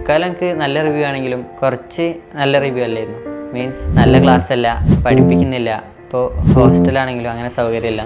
മുക്കാലും എനിക്ക് നല്ല റിവ്യൂ ആണെങ്കിലും കുറച്ച് നല്ല റിവ്യൂ അല്ലായിരുന്നു. മീൻസ് നല്ല ക്ലാസ് അല്ല, പഠിപ്പിക്കുന്നില്ല, ഇപ്പോൾ ഹോസ്റ്റലാണെങ്കിലും അങ്ങനെ സൗകര്യമില്ല.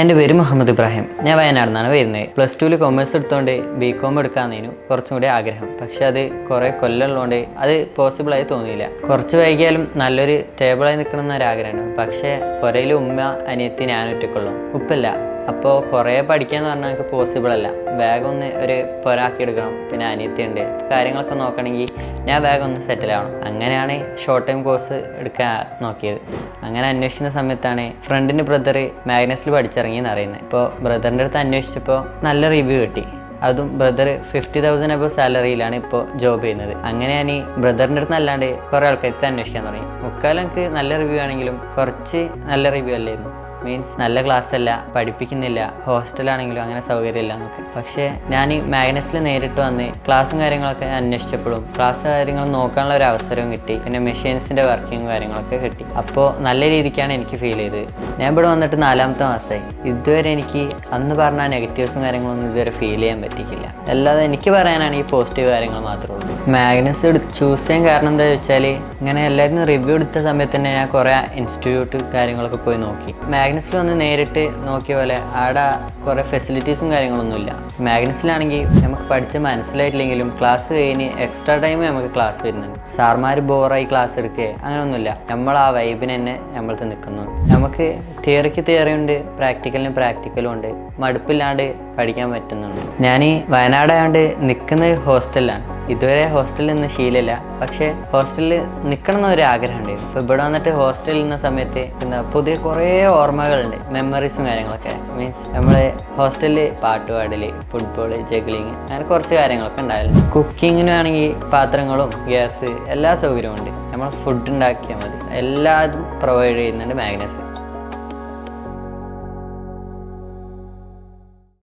എൻ്റെ പേര് മുഹമ്മദ് ഇബ്രാഹിം. ഞാൻ വയനാട് നിന്നാണ് വരുന്നത്. +2 കൊമേഴ്സ് എടുത്തുകൊണ്ട് BCom എടുക്കാമെന്നതിനു കുറച്ചും കൂടി ആഗ്രഹം. പക്ഷെ അത് കുറേ കൊല്ലമുള്ളതുകൊണ്ട് അത് പോസിബിളായി തോന്നിയില്ല. കുറച്ച് വൈകിയാലും നല്ലൊരു സ്റ്റേബിളായി നിൽക്കണം എന്നൊരാഗ്രഹമാണ്. പക്ഷേ പുരയിൽ ഉമ്മ, അനിയത്തി, ഞാൻ ഒറ്റയ്ക്കുള്ളൂ. ഉപ്പല്ല. അപ്പോൾ കുറേ പഠിക്കാന്ന് പറഞ്ഞാൽ എനിക്ക് പോസിബിൾ അല്ല. വേഗം ഒന്ന് ഒരു പൊരാക്കി എടുക്കണം. പിന്നെ അനിയത്തിയുണ്ട്. കാര്യങ്ങളൊക്കെ നോക്കണമെങ്കിൽ ഞാൻ വേഗം ഒന്ന് സെറ്റിൽ ആവണം. അങ്ങനെയാണ് ഷോർട്ട് ടൈം കോഴ്സ് എടുക്കാൻ നോക്കിയത്. അങ്ങനെ അന്വേഷിക്കുന്ന സമയത്താണ് ഫ്രണ്ടിൻ്റെ ബ്രദർ മാഗ്നസിൽ പഠിച്ചിറങ്ങിയെന്ന് അറിയുന്നത്. ഇപ്പോൾ ബ്രദറിൻ്റെ അടുത്ത് അന്വേഷിച്ചപ്പോൾ നല്ല റിവ്യൂ കിട്ടി. അതും ബ്രദർ 50,000 അബവ് സാലറിയിലാണ് ഇപ്പോൾ ജോബ് ചെയ്യുന്നത്. അങ്ങനെ ഞാൻ ഈ ബ്രദറിൻ്റെ അടുത്ത് അല്ലാണ്ട് കുറേ ആൾക്കാർക്ക് അന്വേഷിക്കാൻ തുടങ്ങി. മുക്കാലും എനിക്ക് നല്ല റിവ്യൂ ആണെങ്കിലും കുറച്ച് നല്ല റിവ്യൂ അല്ലായിരുന്നു. മീൻസ് നല്ല ക്ലാസ് അല്ല, പഠിപ്പിക്കുന്നില്ല, ഹോസ്റ്റലാണെങ്കിലും അങ്ങനെ സൗകര്യമില്ല എന്നൊക്കെ. പക്ഷേ ഞാൻ ഈ മാഗ്നസിൽ നേരിട്ട് വന്ന് ക്ലാസ്സും കാര്യങ്ങളൊക്കെ അന്വേഷിച്ചപ്പോഴും ക്ലാസ് കാര്യങ്ങൾ നോക്കാനുള്ള ഒരു അവസരവും കിട്ടി. പിന്നെ മെഷീൻസിൻ്റെ വർക്കിങ്ങും കാര്യങ്ങളൊക്കെ കിട്ടി. അപ്പോൾ നല്ല രീതിക്കാണ് എനിക്ക് ഫീൽ ചെയ്തത്. ഞാൻ ഇവിടെ വന്നിട്ട് 4ാമത്തെ മാസമായി. ഇതുവരെ എനിക്ക് അന്ന് പറഞ്ഞ നെഗറ്റീവ്സും കാര്യങ്ങളൊന്നും ഇതുവരെ ഫീൽ ചെയ്യാൻ പറ്റിയില്ല. അല്ലാതെ എനിക്ക് പറയാനാണ് ഈ പോസിറ്റീവ് കാര്യങ്ങൾ മാത്രമേ ഉള്ളൂ. മാഗ്നസ് ചൂസ് ചെയ്യാൻ കാരണം എന്താ വെച്ചാൽ, ഇങ്ങനെ എല്ലാവരും റിവ്യൂ എടുത്ത സമയത്ത് തന്നെ ഞാൻ കുറേ ഇൻസ്റ്റിറ്റ്യൂട്ട് കാര്യങ്ങളൊക്കെ പോയി നോക്കി. മാഗ്നസിൽ വന്ന് നേരിട്ട് നോക്കിയ പോലെ അവിടെ കുറേ ഫെസിലിറ്റീസും കാര്യങ്ങളൊന്നുമില്ല. മാഗ്നസിലാണെങ്കിൽ നമുക്ക് പഠിച്ച് മനസ്സിലായിട്ടില്ലെങ്കിലും ക്ലാസ് കഴിഞ്ഞ് എക്സ്ട്രാ ടൈം നമുക്ക് ക്ലാസ് വരുന്നുണ്ട്. സാർമാർ ബോറായി ക്ലാസ് എടുക്കുക അങ്ങനെയൊന്നുമില്ല. നമ്മൾ ആ വൈബിന് തന്നെ നമ്മളത് നിൽക്കുന്നുണ്ട്. നമുക്ക് തിയറിക്ക് തിയറി ഉണ്ട്, പ്രാക്ടിക്കലിന് പ്രാക്ടിക്കലും ഉണ്ട്. മടുപ്പില്ലാണ്ട് പഠിക്കാൻ പറ്റുന്നുണ്ട്. ഞാൻ വയനാടായതുകൊണ്ട് നിൽക്കുന്നത് ഹോസ്റ്റലിലാണ്. ഇതുവരെ ഹോസ്റ്റലിൽ നിന്ന് ശീലമില്ല. പക്ഷേ ഹോസ്റ്റലിൽ നിൽക്കണം എന്നൊരു ആഗ്രഹമുണ്ട്. ഇപ്പോൾ ഇവിടെ വന്നിട്ട് ഹോസ്റ്റലിൽ നിന്ന സമയത്ത് പുതിയ കുറേ ഓർമ്മകളുണ്ട്, മെമ്മറീസും കാര്യങ്ങളൊക്കെ. മീൻസ് നമ്മൾ ഹോസ്റ്റലിൽ പാട്ട് പാടൽ, ഫുട്ബോൾ, ജഗ്ലിങ് അങ്ങനെ കുറച്ച് കാര്യങ്ങളൊക്കെ ഉണ്ടായിരുന്നു. കുക്കിങ്ങിനാണെങ്കിൽ പാത്രങ്ങളും ഗ്യാസ് എല്ലാ സൗകര്യവും ഉണ്ട്. നമ്മൾ ഫുഡ് ഉണ്ടാക്കിയാൽ മതി. എല്ലാതും പ്രൊവൈഡ് ചെയ്യുന്നുണ്ട് മാഗ്നസ്.